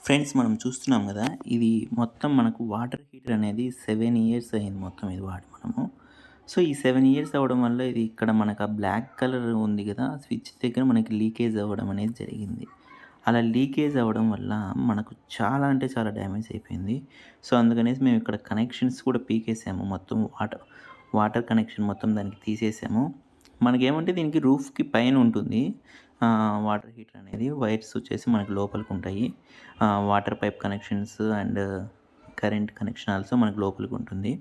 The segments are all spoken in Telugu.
ఫ్రెండ్స్ మనం చూస్తున్నాం కదా, ఇది మొత్తం మనకు వాటర్ హీటర్ అనేది 7 ఇయర్స్ అయింది మొత్తం ఇది వాడి మనము. సో, ఈ 7 ఇయర్స్ అవ్వడం వల్ల ఇది ఇక్కడ మనకు ఆ బ్లాక్ కలర్ ఉంది కదా, స్విచ్ దగ్గర మనకి లీకేజ్ అవ్వడం అనేది జరిగింది. అలా లీకేజ్ అవ్వడం వల్ల మనకు చాలా అంటే చాలా డ్యామేజ్ అయిపోయింది. సో, అందుకనేసి మేము ఇక్కడ కనెక్షన్స్ కూడా పీకేసాము. మొత్తం వాటర్ కనెక్షన్ మొత్తం దానికి తీసేసాము. మనకేమంటే దీనికి రూఫ్‌కి పైన ఉంటుంది. వాటర్ హీటర్ అనేది వైర్స్ వచ్చేసి మనకు లోపలికుంటాయి. Water pipe connections and current connection also మనకు లోపలికుంటుంది.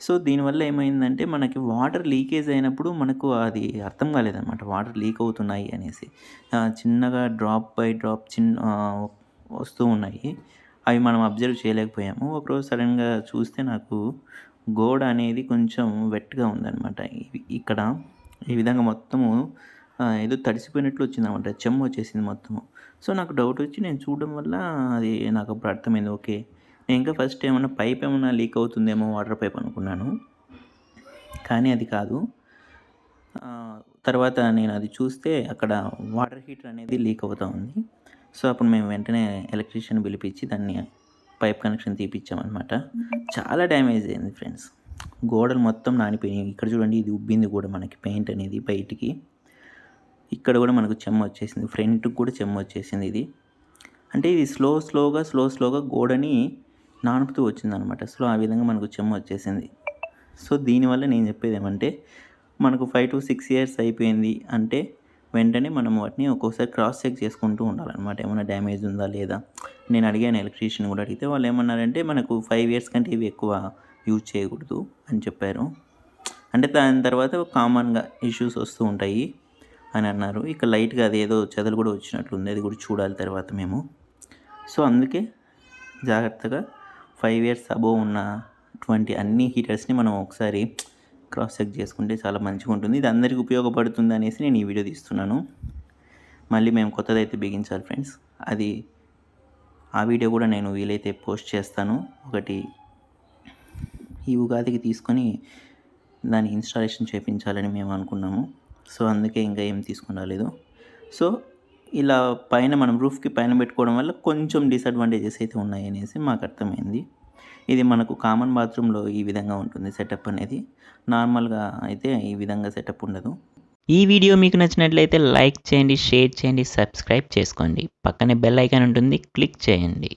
సో, దీనివల్ల ఏమైందంటే మనకి వాటర్ లీకేజ్ అయినప్పుడు మనకు అది అర్థం కాలేదనమాట. వాటర్ లీక్ అవుతున్నాయి అనేసి. చిన్నగా డ్రాప్ బై డ్రాప్ వస్తూ ఉన్నాయి. అవి మనం అబ్జర్వ్ చేయలేకపోయాము. ఒకరోజు సడెన్‌గా చూస్తే నాకు గోడ అనేది కొంచెం వెట్‌గా ఉందనమాట. ఇక్కడ ఈ విధంగా మొత్తము ఏదో తడిసిపోయినట్లు వచ్చిందనమాట. చెమ్మ వచ్చేసింది మొత్తము. సో, నాకు డౌట్ వచ్చి నేను చూడడం వల్ల అది నాకప్పుడు అర్థమైంది. ఓకే. నేను ఇంకా ఫస్ట్ ఏమన్నా పైప్ ఏమన్నా లీక్ అవుతుందేమో, వాటర్ పైప్ అనుకున్నాను. కానీ అది కాదు. తర్వాత నేను అది చూస్తే అక్కడ వాటర్ హీటర్ అనేది లీక్ అవుతా ఉంది. సో, అప్పుడు మేము వెంటనే ఎలక్ట్రీషియన్ పిలిపించి దాన్ని పైప్ కనెక్షన్ తీపిచ్చామనమాట. చాలా డ్యామేజ్ అయింది ఫ్రెండ్స్. గోడలు మొత్తం నానిపోయినాయి. ఇక్కడ చూడండి, ఇది ఉబ్బింది కూడా మనకి పెయింట్ అనేది బయటికి. ఇక్కడ కూడా మనకు చెమ్మ వచ్చేసింది. ఫ్రంట్‌కి కూడా చెమ్మ వచ్చేసింది ఇది. అంటే ఇది స్లోగా గోడని నానుపుతూ వచ్చిందనమాట. సో, ఆ విధంగా మనకు చెమ్మ వచ్చేసింది. సో, దీనివల్ల నేను చెప్పేది ఏమంటే, మనకు 5-6 ఇయర్స్ అయిపోయింది అంటే వెంటనే మనం వాటిని ఒక్కోసారి క్రాస్ చెక్ చేసుకుంటూ ఉండాలన్నమాట. ఏమైనా డ్యామేజ్ ఉందా లేదా. నేను అడిగాను ఎలక్ట్రీషియన్ కూడా అడిగితే వాళ్ళు ఏమన్నారంటే, మనకు 5 ఇయర్స్ కంటే ఇవి ఎక్కువ యూజ్ చేయకూడదు అని చెప్పారు. అంటే దాని తర్వాత కామన్‌గా ఇష్యూస్ వస్తూ ఉంటాయి అని అన్నారు. ఇక లైట్‌గా అదేదో చెదలు కూడా వచ్చినట్లుంది. అది కూడా చూడాలి తర్వాత మేము. సో, అందుకే జాగ్రత్తగా 5 ఇయర్స్ అబోవ్ ఉన్నటువంటి అన్ని హీటర్స్‌ని మనం ఒకసారి క్రాస్ చెక్ చేసుకుంటే చాలా మంచిగా ఉంటుంది. ఇది అందరికీ ఉపయోగపడుతుంది అనేసి నేను ఈ వీడియో తీస్తున్నాను. మళ్ళీ మేము కొత్తదైతే బిగించాలి ఫ్రెండ్స్. ఆ వీడియో కూడా నేను వీలైతే పోస్ట్ చేస్తాను. ఒకటి ఈ ఉగాదికి తీసుకొని దాన్ని ఇన్‌స్టాలేషన్ చేపించాలని మేము అనుకున్నాము. సో, అందుకే ఇంకా ఏం తీసుకొని రాలేదు. సో, ఇలా పైన మనం రూఫ్‌కి పైన పెట్టుకోవడం వల్ల కొంచెం డిసడ్వాంటేజెస్ అయితే ఉన్నాయనేసి మాకు అర్థమైంది. ఇది మనకు కామన్ బాత్రూమ్‌లో ఈ విధంగా ఉంటుంది సెటప్ అనేది. నార్మల్‌గా అయితే ఈ విధంగా సెటప్ ఉండదు. ఈ వీడియో మీకు నచ్చినట్లయితే లైక్ చేయండి, షేర్ చేయండి, సబ్స్క్రైబ్ చేసుకోండి. పక్కనే బెల్ ఐకాన్ ఉంటుంది, క్లిక్ చేయండి.